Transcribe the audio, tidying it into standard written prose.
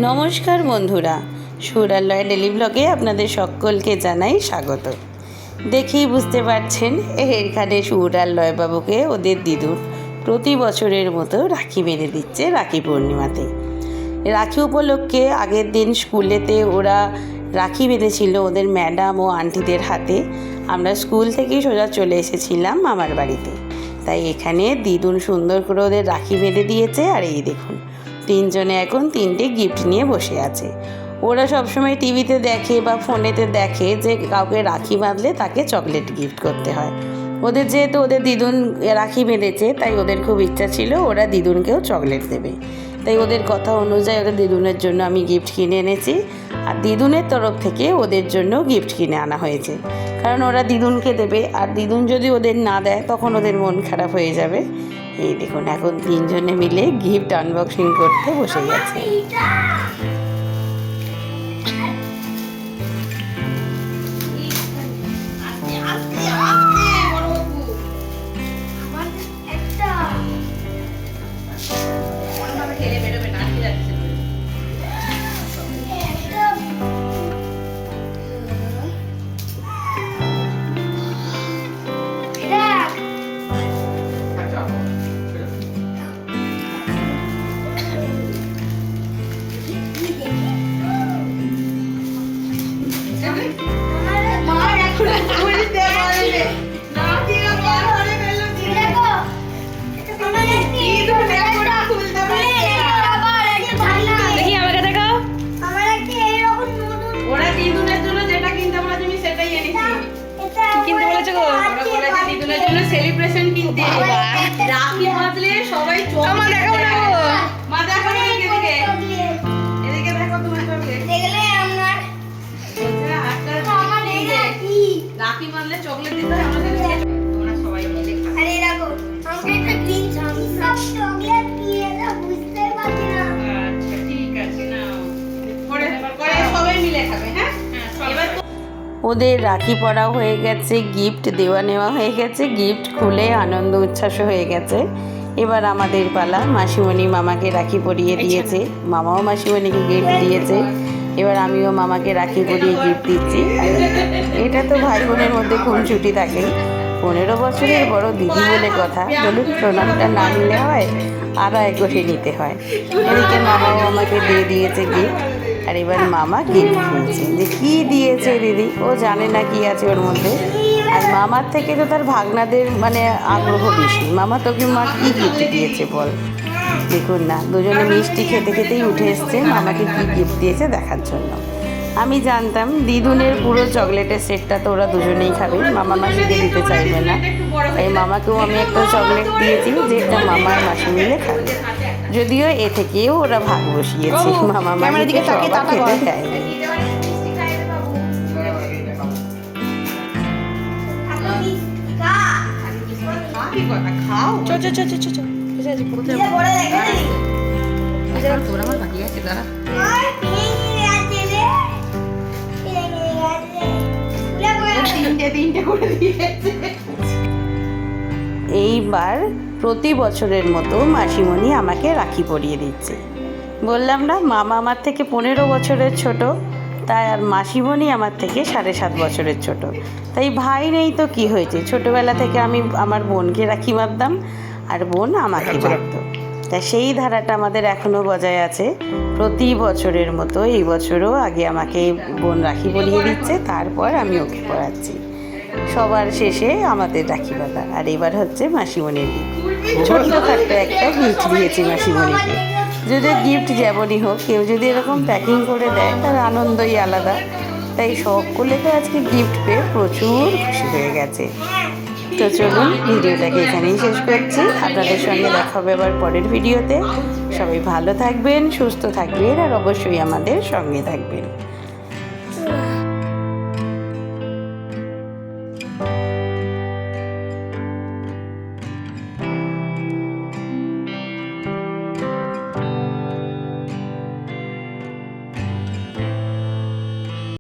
নমস্কার বন্ধুরা, সুরালয় ডেলি ব্লগে আপনাদের সকলকে জানাই স্বাগত। দেখেই বুঝতে পারছেন এখানে সুরালয় বাবুকে ওদের দিদুন প্রতি বছরের মতো রাখি বেঁধে দিচ্ছে রাখি পূর্ণিমাতে। রাখি উপলক্ষে আগের দিন স্কুলেতে ওরা রাখি বেঁধেছিল ওদের ম্যাডাম ও আন্টিদের হাতে। আমরা স্কুল থেকেই সোজা চলে এসেছিলাম মামার বাড়িতে, তাই এখানে দিদুন সুন্দর করে ওদের রাখি বেঁধে দিয়েছে। আর এই দেখুন, তিনজনে এখন তিনটে গিফট নিয়ে বসে আছে। ওরা সবসময় টিভিতে দেখে বা ফোনেতে দেখে যে কাউকে রাখি বাঁধলে তাকে চকলেট গিফট করতে হয়। ওদের যেহেতু ওদের দিদুন রাখি বেঁধেছে, তাই ওদের খুব ইচ্ছা ছিল ওরা দিদুনকেও চকলেট দেবে। তাই ওদের কথা অনুযায়ী ওদের দিদুনের জন্য আমি গিফট কিনে এনেছি, আর দিদুনের তরফ থেকে ওদের জন্য গিফট কিনে আনা হয়েছে। কারণ ওরা দিদুনকে দেবে, আর দিদুন যদি ওদের না দেয় তখন ওদের মন খারাপ হয়ে যাবে। এই দেখুন, এখন তিনজনে মিলে গিফট আনবক্সিং করতে বসে গেছে। সেলিব্রেশন কিনতে রাখি বাঁধলে সবাই মা দেখো না গো, মা দেখো এদিকে এদিকে দেখো তোমার চকলেট দেখলে আমরা রাখি বাঁধলে চকলেট দিতে হয় আমাদের। তোমরা সবাই মিলে খাও। আরে দেখো আমাকে একটা গ্রিন সব চকলেট দিয়ে দাও, বুঝতে পারছি না। আচ্ছা ঠিক আছে, নাও করে সবাই মিলে খাবে। হ্যাঁ এবার ওদের রাখি পরা হয়ে গেছে, গিফট দেওয়া নেওয়া হয়ে গেছে, গিফট খুলে আনন্দ উচ্ছ্বাস হয়ে গেছে। এবার আমাদের পালা। মাসিমণি মামাকে রাখি পরিয়ে দিয়েছে, মামাও মাসিমণিকে গিফট দিয়েছে। এবার আমিও মামাকে রাখি পরিয়ে গিফট দিচ্ছি। এটা তো ভাই বোনের মধ্যে খুনসুটি থাকে। 15 বছরের বড় দিদি বলে কথা, বলুন প্রণামটা না নিলে হয়, আড়াই করে নিতে হয়। এদিকে মামাও আমাকে দিয়ে দিয়েছে গিফট। আর এবার মামা গিফট খুলছে যে কী দিয়েছে দিদি, ও জানে না কি আছে ওর মধ্যে। আর মামার থেকে তো তার ভাগনাদের আগ্রহ বেশি। মামা তোকে মা কী গিফট দিয়েছে বল। দেখুন না, দুজনে মিষ্টি খেতে খেতেই উঠে এসছে মামাকে কী গিফট দিয়েছে দেখার জন্য। আমি জানতাম দিদুনের পুরো চকলেটের সেটটা তো ওরা দুজনেই খাবে, মামা মাসিকে দিতে চাইবে না। তাই মামাকেও আমি একটা চকলেট দিয়েছি যেটা মামার মাসি মিলে খাবে। যদিও এ থেকেও ওরা ভাগ বসিয়েছে, মামা মাসিকে সবার খেতে দেয়নি। এইবার প্রতি বছরের মতো মাসিমণি আমাকে রাখি পরিয়ে দিচ্ছে। বললাম না, মামা আমার থেকে 15 বছরের ছোট, তাই আর মাসিমণি আমার থেকে 7.5 বছরের ছোট। তাই ভাই নেই তো কি হয়েছে, ছোটোবেলা থেকে আমি আমার বোনকে রাখি বাঁধতাম আর বোন আমাকে বাঁধত। তাই সেই ধারাটা আমাদের এখনও বজায় আছে। প্রতি বছরের মতো এই বছরও আগে আমাকে বোন রাখি পরিয়ে দিচ্ছে, তারপর আমি ওকে পরাচ্ছি। সবার শেষে আমাদের রাখি বাঁধা। আর এবার হচ্ছে মাসিমণির ছোট্টখাট্টো একটা গিফট দিয়েছি মাসিমণিকে। যদি গিফট যেমনই হোক, কেউ যদি এরকম প্যাকিং করে দেয় তার আনন্দই আলাদা। তাই সকলে তো আজকে গিফট পেয়ে প্রচুর খুশি হয়ে গেছে। তো চলুন ভিডিওটাকে এখানেই শেষ করছি। আপনাদের সঙ্গে দেখা হবে আবার পরের ভিডিওতে। সবাই ভালো থাকবেন, সুস্থ থাকবেন, আর অবশ্যই আমাদের সঙ্গে থাকবেন।